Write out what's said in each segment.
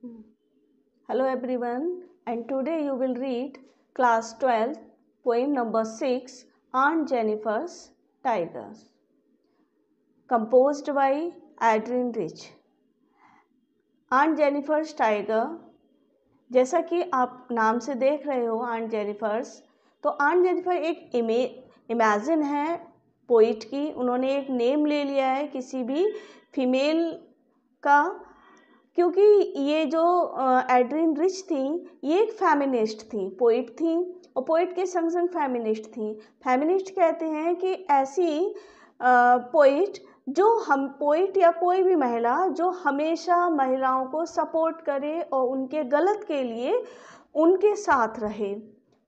Hello everyone, and today you will read class 12 poem number 6 Aunt Jennifer's Tigers, composed by Adrian Rich. Aunt Jennifer's Tiger, जैसा कि आप नाम से देख रहे हो आंट जेनिफर्स, तो आंट जेनिफर एक इमेजिन है पोइट की। उन्होंने एक नेम ले लिया है किसी भी फीमेल का, क्योंकि ये जो एड्रिन रिच थी ये एक फेमिनिस्ट थी, पोइट थी, और पोइट के संग संग फेमिनिस्ट थी। फेमिनिस्ट कहते हैं कि ऐसी पोइट पोइट या कोई भी महिला जो हमेशा महिलाओं को सपोर्ट करे और उनके गलत के लिए उनके साथ रहे।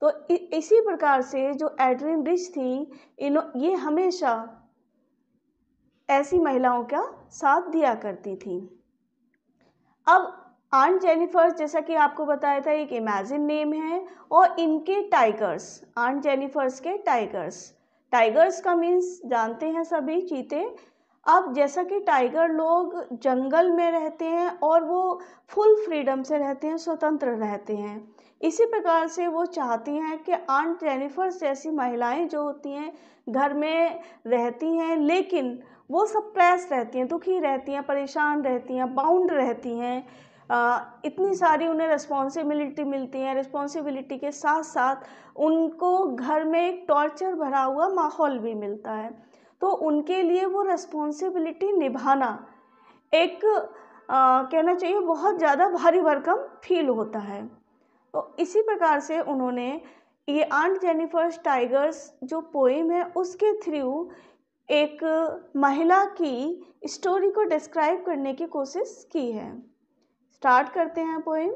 तो इसी प्रकार से जो एड्रिन रिच थी ये हमेशा ऐसी महिलाओं का साथ दिया करती थी। अब आंट जेनिफर, जैसा कि आपको बताया था, एक इमेजिन नेम है और इनके टाइगर्स, आंट जेनिफर्स के टाइगर्स का मीन्स जानते हैं सभी, चीते। अब जैसा कि टाइगर लोग जंगल में रहते हैं और वो फुल फ्रीडम से रहते हैं, स्वतंत्र रहते हैं, इसी प्रकार से वो चाहती हैं कि आंट जेनिफर्स जैसी महिलाएं जो होती हैं घर में रहती हैं, लेकिन वो सप्रेस रहती हैं, दुखी रहती हैं, परेशान रहती हैं, बाउंड रहती हैं। इतनी सारी उन्हें रिस्पॉन्सिबिलिटी मिलती है, रिस्पॉन्सिबिलिटी के साथ साथ उनको घर में एक टॉर्चर भरा हुआ माहौल भी मिलता है। तो उनके लिए वो रिस्पॉन्सिबिलिटी निभाना एक कहना चाहिए बहुत ज़्यादा भारी भरकम फील होता है। तो इसी प्रकार से उन्होंने ये आंट जेनिफर्स टाइगर्स जो पोएम है उसके थ्रू एक महिला की स्टोरी को डिस्क्राइब करने की कोशिश की है। स्टार्ट करते हैं poem.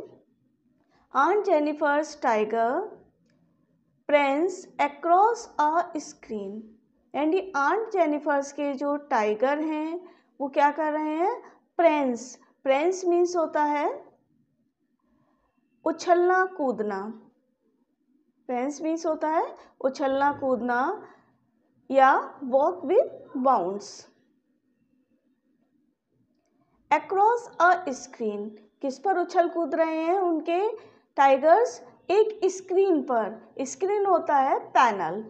Aunt Jennifer's tiger prance across a screen. And aunt Jennifer's के जो टाइगर हैं वो क्या कर रहे हैं? प्रेंस मीन्स होता है उछलना कूदना। प्रेंस मीन्स होता है उछलना कूदना या walk with bounds. Across a screen, किस पर उछल कूद रहे हैं उनके टाइगर्स? एक स्क्रीन पर। स्क्रीन होता है पैनल।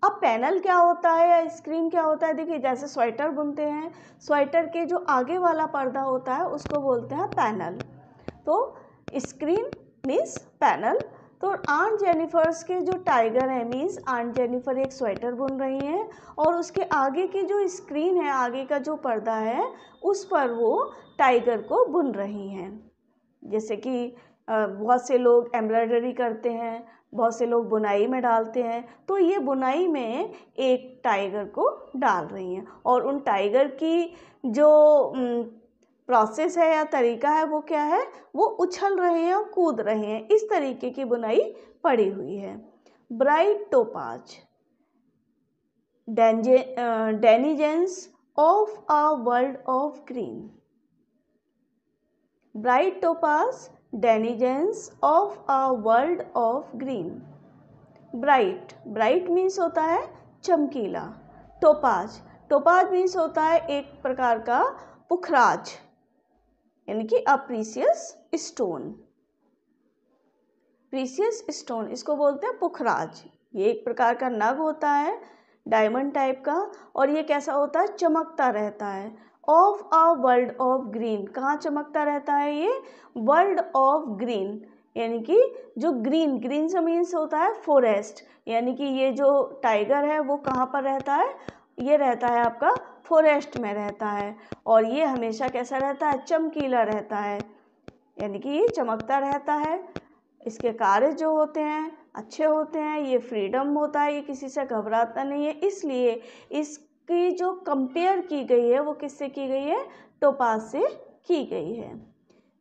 अब पैनल क्या होता है या स्क्रीन क्या होता है? देखिए, जैसे स्वेटर बुनते हैं, स्वेटर के जो आगे वाला पर्दा होता है उसको बोलते हैं पैनल। तो स्क्रीन मीन्स पैनल। तो आंट जेनिफर्स के जो टाइगर हैं मीन्स आंट जेनिफर एक स्वेटर बुन रही हैं और उसके आगे की जो स्क्रीन है, आगे का जो पर्दा है, उस पर वो टाइगर को बुन रही हैं। जैसे कि बहुत से लोग एम्ब्रॉयडरी करते हैं, बहुत से लोग बुनाई में डालते हैं, तो ये बुनाई में एक टाइगर को डाल रही हैं और उन टाइगर की जो प्रोसेस है या तरीका है वो क्या है? वो उछल रहे हैं और कूद रहे हैं, इस तरीके की बुनाई पड़ी हुई है। Bright topaz denizens of a world of green. Bright topaz denizens of a world of green. Bright means होता है चमकीला। टोपाज मीन्स होता है एक प्रकार का पुखराज, यानी कि अ प्रीसियस स्टोन, इसको बोलते हैं पुखराज। ये एक प्रकार का नग होता है डायमंड टाइप का, और ये कैसा होता है? चमकता रहता है। Of a world of green, कहाँ चमकता रहता है ये? वर्ल्ड ऑफ ग्रीन, यानी कि जो ग्रीन से मीन्स होता है फॉरेस्ट, यानी कि ये जो टाइगर है वो कहाँ पर रहता है? ये रहता है आपका फॉरेस्ट में रहता है, और ये हमेशा कैसा रहता है? चमकीला रहता है, यानी कि ये चमकता रहता है। इसके कार्य जो होते हैं अच्छे होते हैं, ये फ्रीडम होता है, ये किसी से घबराता नहीं है, इसलिए इसकी जो कंपेयर की गई है वो किससे की गई है? टोपाज से की गई है।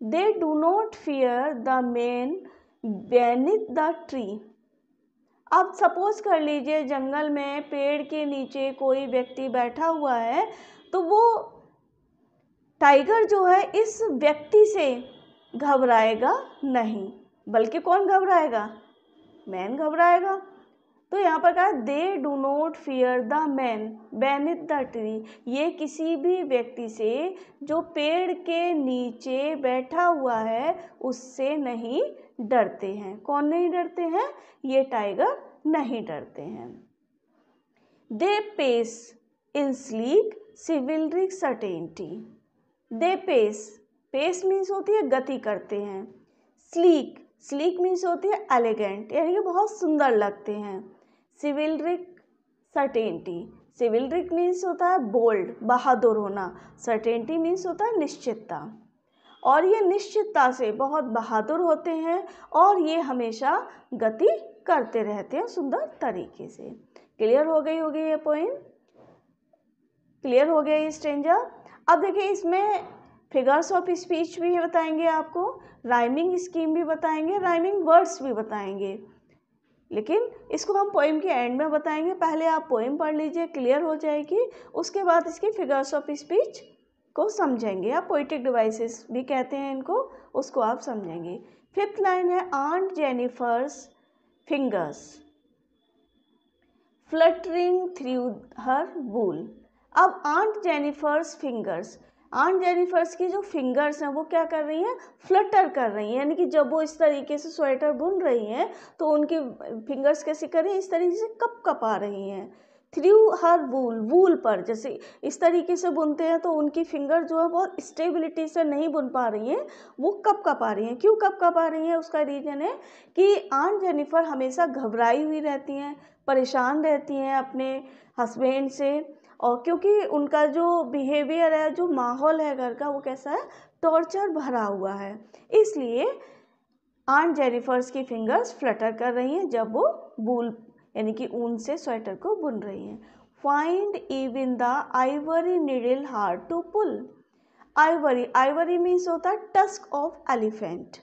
They do not fear the man beneath the tree. अब सपोज कर लीजिए जंगल में पेड़ के नीचे कोई व्यक्ति बैठा हुआ है, तो वो टाइगर जो है इस व्यक्ति से घबराएगा नहीं, बल्कि कौन घबराएगा? मैन घबराएगा। तो यहाँ पर कहा they do not fear the man beneath the tree, ये किसी भी व्यक्ति से जो पेड़ के नीचे बैठा हुआ है उससे नहीं डरते हैं। कौन नहीं डरते हैं? ये टाइगर नहीं डरते हैं। They pace in sleek chivalric certainty, they pace, pace means होती है गति करते हैं, स्लीक, स्लीक मीन्स होती है एलिगेंट, यानी कि बहुत सुंदर लगते हैं, चिवलरिक सर्टेनिटी, चिवलरिक मीन्स होता है बोल्ड, बहादुर होना, सर्टेनिटी मीन्स होता है निश्चितता, और ये निश्चितता से बहुत बहादुर होते हैं और ये हमेशा गति करते रहते हैं सुंदर तरीके से। क्लियर हो गई होगी ये पोएम? क्लियर हो गया ये स्ट्रेंजा? अब देखिए इसमें फिगर्स ऑफ स्पीच भी बताएंगे आपको, राइमिंग स्कीम भी बताएंगे, राइमिंग वर्ड्स भी बताएंगे, लेकिन इसको हम पोएम के एंड में बताएंगे। पहले आप पोएम पढ़ लीजिए, क्लियर हो जाएगी, उसके बाद इसकी फिगर्स ऑफ स्पीच को समझेंगे। आप पोइटिक डिवाइसेस भी कहते हैं इनको, उसको आप समझेंगे। 5th लाइन है aunt Jennifer's fingers fluttering through her wool. अब aunt Jennifer's fingers, aunt Jennifer's की जो फिंगर्स हैं वो क्या कर रही हैं? फ्लटर कर रही हैं, यानी कि जब वो इस तरीके से स्वेटर बुन रही हैं तो उनकी फिंगर्स कैसी कर रही हैं? इस तरीके से कपकपा रही हैं। थ्रू हर वूल, वूल पर जैसे इस तरीके से बुनते हैं तो उनकी फिंगर जो है बहुत स्टेबिलिटी से नहीं बुन पा रही हैं, वो कपकपा रही हैं। क्यों कपकपा रही हैं? उसका रीज़न है कि आंट जेनिफर हमेशा घबराई हुई रहती हैं, परेशान रहती हैं अपने हस्बैंड से, और क्योंकि उनका जो बिहेवियर है, जो माहौल है घर का, वो कैसा है? टॉर्चर भरा हुआ है, इसलिए आंट जेनिफर्स की फिंगर्स फ्लटर कर रही हैं जब वो वूल यानी कि ऊन से स्वेटर को बुन रही हैं। Find even the ivory needle hard to pull. Ivory, ivory means होता है टस्क ऑफ एलिफेंट,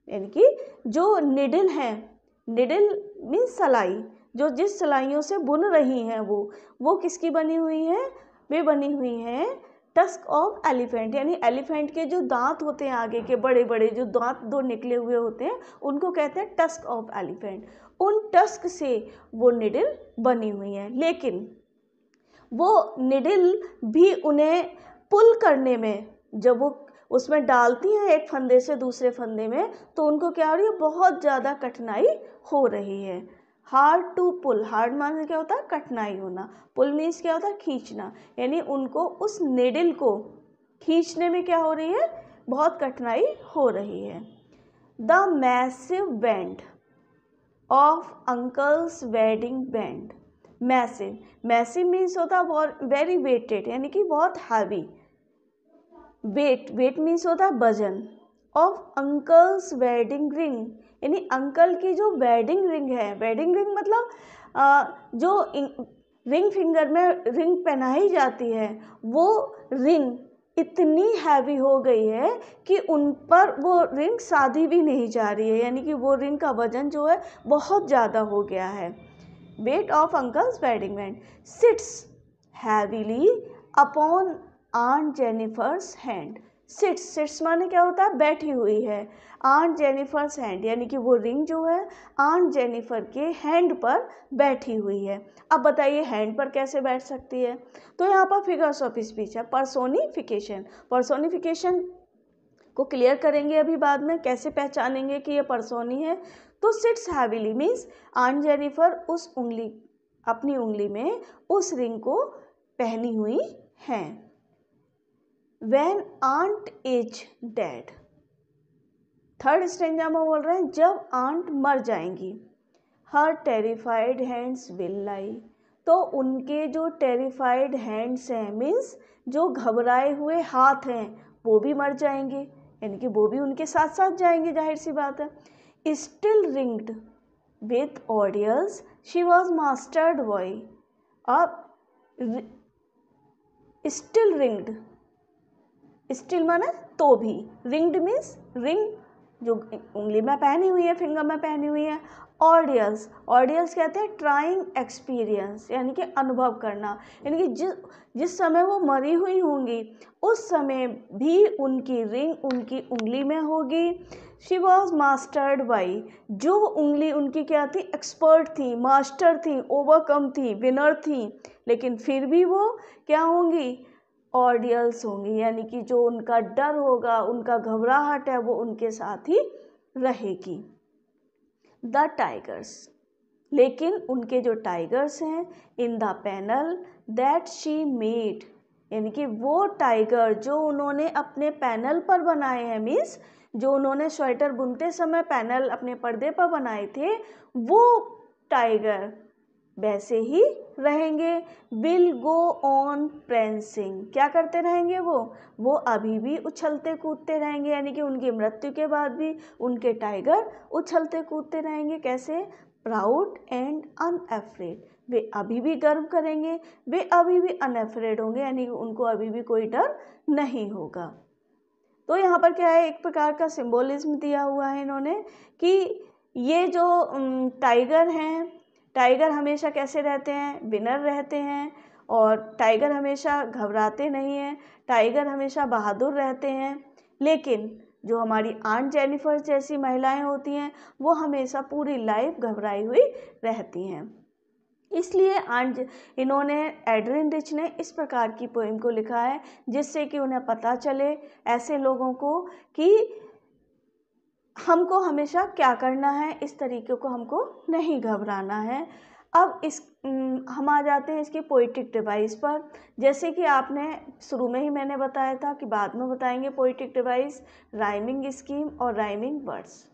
यानी कि जो निडल है, निडल मीन्स सलाई, जो जिस सलाइयों से बुन रही हैं वो किसकी बनी हुई है? वे बनी हुई हैं टस्क ऑफ एलिफेंट, यानी एलिफेंट के जो दांत होते हैं आगे के बड़े बड़े जो दांत दो निकले हुए होते हैं उनको कहते हैं टस्क ऑफ एलिफेंट। उन टस्क से वो निडल बनी हुई है, लेकिन वो निडल भी उन्हें पुल करने में, जब वो उसमें डालती हैं एक फंदे से दूसरे फंदे में, तो उनको क्या हो रही है? बहुत ज़्यादा कठिनाई हो रही है। हार्ड टू पुल, हार्ड माने क्या होता है? कठिनाई होना, पुल मीन्स क्या होता है? खींचना, यानी उनको उस निडल को खींचने में क्या हो रही है? बहुत कठिनाई हो रही है। The massive band of uncle's wedding band. Massive, massive means होता है बहुत वेरी वेटेड, यानी कि बहुत हैवी, वेट, वेट मीन्स होता है वजन, ऑफ अंकल्स वेडिंग रिंग, यानी अंकल की जो वेडिंग रिंग है, वेडिंग रिंग मतलब जो रिंग फिंगर में रिंग पहनाई जाती है, वो रिंग इतनी हैवी हो गई है कि उन पर वो रिंग साधी भी नहीं जा रही है, यानी कि वो रिंग का वजन जो है बहुत ज़्यादा हो गया है। Weight of uncle's wedding band sits heavily upon aunt Jennifer's hand. Sits, sits माने क्या होता है? बैठी हुई है। आंट जेनिफर्स हैंड, यानी कि वो रिंग जो है आंट जेनिफर के हैंड पर बैठी हुई है। अब बताइए हैंड पर कैसे बैठ सकती है? तो यहाँ पर फिगर्स ऑफ स्पीच है, पर्सोनिफिकेशन, पर्सोनिफिकेशन को क्लियर करेंगे अभी बाद में, कैसे पहचानेंगे कि ये पर्सोनी है। तो sits heavily means aunt Jennifer उस उंगली, अपनी उंगली में उस रिंग को पहनी हुई हैं। When aunt is dead, third stanza में बोल रहे हैं जब आंट मर जाएंगी। Her terrified hands will lie, तो उनके जो टेरिफाइड हैंड्स हैं मीन्स जो घबराए हुए हाथ हैं वो भी मर जाएंगे, यानी कि वो भी उनके साथ साथ जाएंगे, जाहिर सी बात है। Still ringed with audience she was mastered boy, अब still ringed, स्टिल माने तो भी, रिंग्ड मीन्स रिंग जो उंगली में पहनी हुई है, फिंगर में पहनी हुई है। ऑडियंस, ऑडियंस कहते हैं ट्राइंग एक्सपीरियंस, यानी कि अनुभव करना, यानी कि जिस समय वो मरी हुई होंगी उस समय भी उनकी रिंग उनकी उंगली में होगी, शी वॉज मास्टर्ड बाई, जो उंगली उनकी क्या थी, एक्सपर्ट थी, मास्टर थी, ओवरकम थी, विनर थी, लेकिन फिर भी वो क्या होंगी, ऑडियल्स होंगी, यानी कि जो उनका डर होगा, उनका घबराहट है, वो उनके साथ ही रहेगी। द टाइगर्स, लेकिन उनके जो टाइगर्स हैं, इन the panel that she made, यानी कि वो टाइगर जो उन्होंने अपने पैनल पर बनाए हैं, मीन्स जो उन्होंने स्वेटर बुनते समय पैनल अपने पर्दे पर बनाए थे, वो टाइगर वैसे ही रहेंगे। विल गो ऑन प्रेंसिंग, क्या करते रहेंगे, वो अभी भी उछलते कूदते रहेंगे, यानी कि उनकी मृत्यु के बाद भी उनके टाइगर उछलते कूदते रहेंगे। कैसे, प्राउड एंड अनअफ्रेड, वे अभी भी गर्व करेंगे, वे अभी भी अनअफ्रेड होंगे, यानी कि उनको अभी भी कोई डर नहीं होगा। तो यहाँ पर क्या है, एक प्रकार का सिंबोलिज्म दिया हुआ है इन्होंने कि ये जो टाइगर हैं, टाइगर हमेशा कैसे रहते हैं, विनर रहते हैं, और टाइगर हमेशा घबराते नहीं हैं, टाइगर हमेशा बहादुर रहते हैं। लेकिन जो हमारी आंट जेनिफर जैसी महिलाएं होती हैं, वो हमेशा पूरी लाइफ घबराई हुई रहती हैं। इसलिए इन्होंने, एड्रिन रिच ने इस प्रकार की पोएम को लिखा है, जिससे कि उन्हें पता चले ऐसे लोगों को कि हमको हमेशा क्या करना है, इस तरीके को हमको नहीं घबराना है। अब हम आ जाते हैं इसकी पोइटिक डिवाइस पर। जैसे कि आपने शुरू में ही मैंने बताया था कि बाद में बताएंगे पोइटिक डिवाइस, राइमिंग स्कीम और राइमिंग वर्ड्स।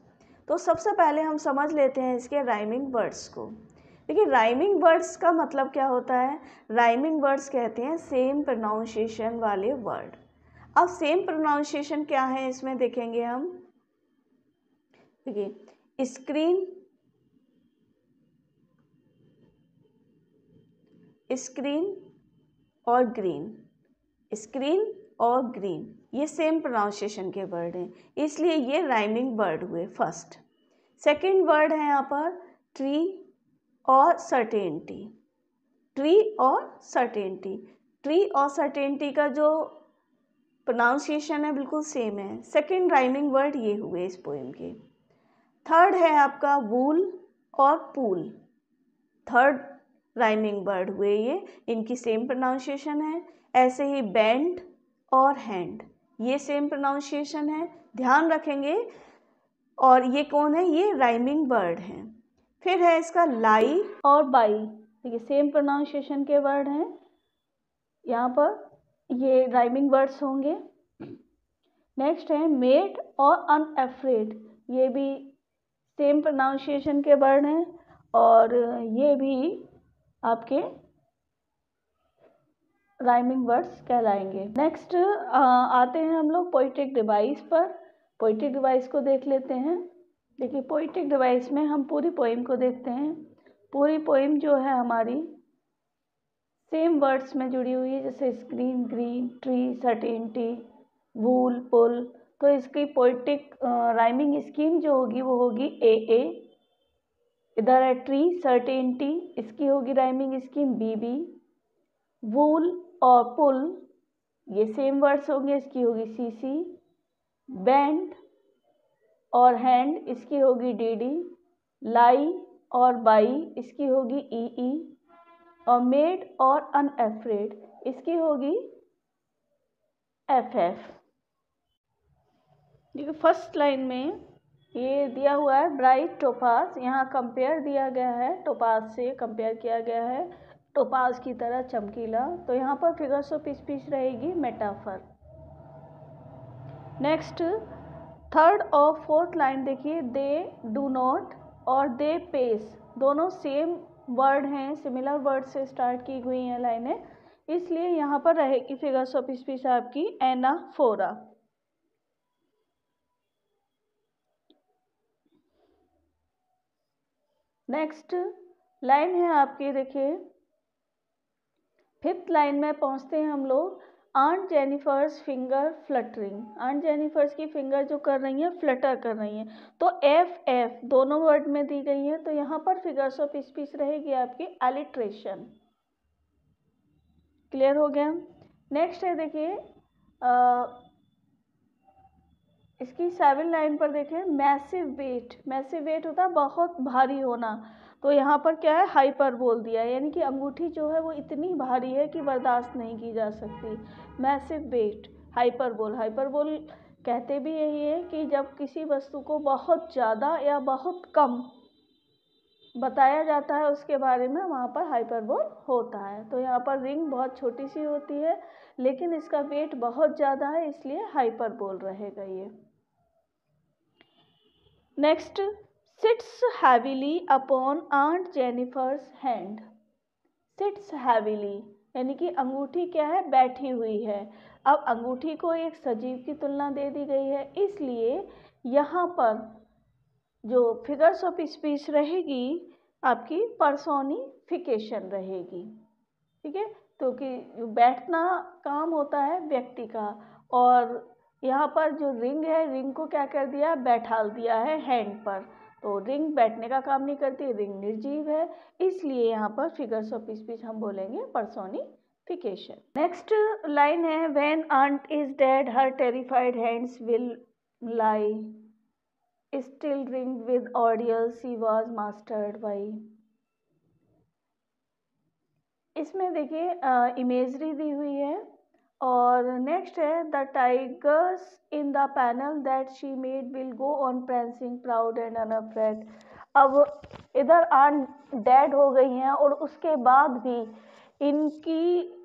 तो सबसे पहले हम समझ लेते हैं इसके राइमिंग वर्ड्स को। देखिए, राइमिंग वर्ड्स का मतलब क्या होता है, राइमिंग वर्ड्स कहते हैं सेम प्रोनाउंसिएशन वाले वर्ड। अब सेम प्रोनाउंसिएशन क्या है इसमें देखेंगे हम। देखिए, स्क्रीन, स्क्रीन और ग्रीन, स्क्रीन और ग्रीन, ये सेम प्रोनाउंसिएशन के वर्ड हैं, इसलिए ये राइमिंग वर्ड हुए फर्स्ट। सेकंड वर्ड है यहाँ पर ट्री और सर्टेनिटी, ट्री और सर्टेनिटी। ट्री और सर्टेनिटी का जो प्रोनाउंसिएशन है बिल्कुल सेम है। सेकंड राइमिंग वर्ड ये हुए इस पोएम के। थर्ड है आपका वूल और पूल, थर्ड राइमिंग वर्ड हुए ये, इनकी सेम प्रोनाउंसिएशन है। ऐसे ही बैंड और हैंड, ये सेम प्रोनाउंसिएशन है, ध्यान रखेंगे। और ये कौन है, ये राइमिंग वर्ड हैं। फिर है इसका लाई और बाई, देखिए सेम प्रोनाउंसिएशन के वर्ड हैं, यहाँ पर ये राइमिंग वर्ड्स होंगे। नेक्स्ट है मेड और अनअफ्रेड, ये भी सेम प्रोनाउंसिएशन के वर्ड हैं और ये भी आपके राइमिंग वर्ड्स कहलाएंगे। नेक्स्ट आते हैं हम लोग पोइटिक डिवाइस पर। पोइटिक डिवाइस को देख लेते हैं। देखिए, पोइटिक डिवाइस में हम पूरी पोएम को देखते हैं। पूरी पोएम जो है हमारी सेम वर्ड्स में जुड़ी हुई है, जैसे स्क्रीन, ग्रीन, ट्री, सर्टेनिटी, वूल, पुल। तो इसकी पोइटिक राइमिंग स्कीम जो होगी वो होगी ए। इधर है ट्री, सर्टेनिटी, इसकी होगी राइमिंग स्कीम बी। वूल और पुल ये सेम वर्ड्स होंगे, इसकी होगी सी। बैंड और हैंड, इसकी होगी डी। लाई और बाई, इसकी होगी ई। और मेड और अनअफ्रेड, इसकी होगी एफ। देखिए, फर्स्ट लाइन में ये दिया हुआ है ब्राइट टोपाज, यहाँ कंपेयर दिया गया है, टोपाज से कंपेयर किया गया है, टोपाज की तरह चमकीला। तो यहाँ पर फिगर्स ऑफ स्पीच रहेगी मेटाफर। नेक्स्ट थर्ड और फोर्थ लाइन देखिए, दे डू नॉट और दे पेस, दोनों सेम वर्ड हैं, सिमिलर वर्ड से स्टार्ट की हुई हैं लाइनें, इसलिए यहाँ पर रहेगी फिगर्स ऑफ स्पीच आपकी एनाफोरा। नेक्स्ट लाइन है आपकी, देखिए फिफ्थ लाइन में पहुंचते हैं हम लोग। Aunt Jennifer's finger fluttering, aunt Jennifer's की फिंगर जो कर रही हैं फ्लटर कर रही हैं, तो एफ दोनों वर्ड में दी गई है, तो यहाँ पर फिगर्स ऑफ स्पीच रहेगी आपकी एलिट्रेशन। क्लियर हो गया। नेक्स्ट है देखिए इसकी 7 लाइन पर देखें, मैसिव वेट, मैसिव वेट होता है बहुत भारी होना, तो यहाँ पर क्या है, हाइपर बोल दिया है, यानी कि अंगूठी जो है वो इतनी भारी है कि बर्दाश्त नहीं की जा सकती। मैसिव वेट, हाइपरबोल, हाइपरबोल कहते भी यही है कि जब किसी वस्तु को बहुत ज़्यादा या बहुत कम बताया जाता है उसके बारे में, वहाँ पर हाइपरबोल होता है। तो यहाँ पर रिंग बहुत छोटी सी होती है लेकिन इसका वेट बहुत ज़्यादा है, इसलिए हाइपरबोल रहेगा ये। Next, sits heavily upon aunt Jennifer's hand. Sits heavily यानी कि अंगूठी क्या है, बैठी हुई है। अब अंगूठी को एक सजीव की तुलना दे दी गई है, इसलिए यहाँ पर जो फिगर्स ऑफ स्पीच रहेगी आपकी पर्सोनिफिकेशन रहेगी, ठीक है। तो कि बैठना काम होता है व्यक्ति का, और यहाँ पर जो रिंग है, रिंग को क्या कर दिया, बैठाल दिया है हैंड पर, तो रिंग बैठने का काम नहीं करती, रिंग निर्जीव है, इसलिए यहाँ पर फिगर्स ऑफ स्पीच हम बोलेंगे पर्सोनिफिकेशन। नेक्स्ट लाइन है, when aunt is dead her terrified hands will lie still ring with ordeal she was mastered by. इसमें देखिए इमेजरी दी हुई है, और नेक्स्ट है, the tigers in the panel that she made will go on prancing proud and unafraid. अब इधर आन डेड हो गई हैं और उसके बाद भी इनकी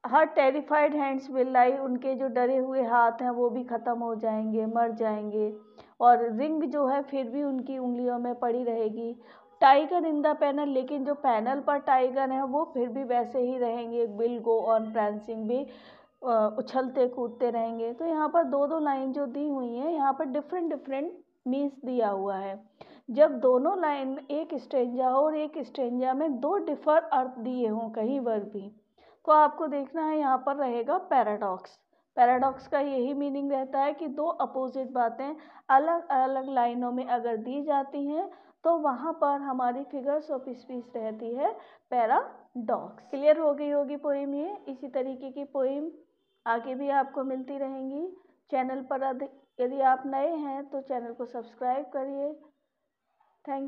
हर टेरिफाइड हैंड्स विल लाई, उनके जो डरे हुए हाथ हैं वो भी ख़त्म हो जाएंगे, मर जाएंगे, और रिंग जो है फिर भी उनकी उंगलियों में पड़ी रहेगी। टाइगर इन द पैनल, लेकिन जो पैनल पर टाइगर हैं वो फिर भी वैसे ही रहेंगे, विल गो ऑन prancing भी उछलते कूदते रहेंगे। तो यहाँ पर दो दो लाइन जो दी हुई हैं, यहाँ पर डिफरेंट डिफरेंट मीन्स दिया हुआ है। जब दोनों लाइन, एक स्टेंजा और एक स्टेंजा में दो डिफर अर्थ दिए हों कहीं पर भी, तो आपको देखना है यहाँ पर रहेगा पैराडॉक्स। पैराडॉक्स का यही मीनिंग रहता है कि दो अपोजिट बातें अलग अलग लाइनों में अगर दी जाती हैं तो वहाँ पर हमारी फिगर्स ऑफ स्पीच रहती है पैराडॉक्स। क्लियर हो गई होगी पोइम ये। इसी तरीके की पोइम आगे भी आपको मिलती रहेंगी। चैनल पर यदि आप नए हैं तो चैनल को सब्सक्राइब करिए। Thank you.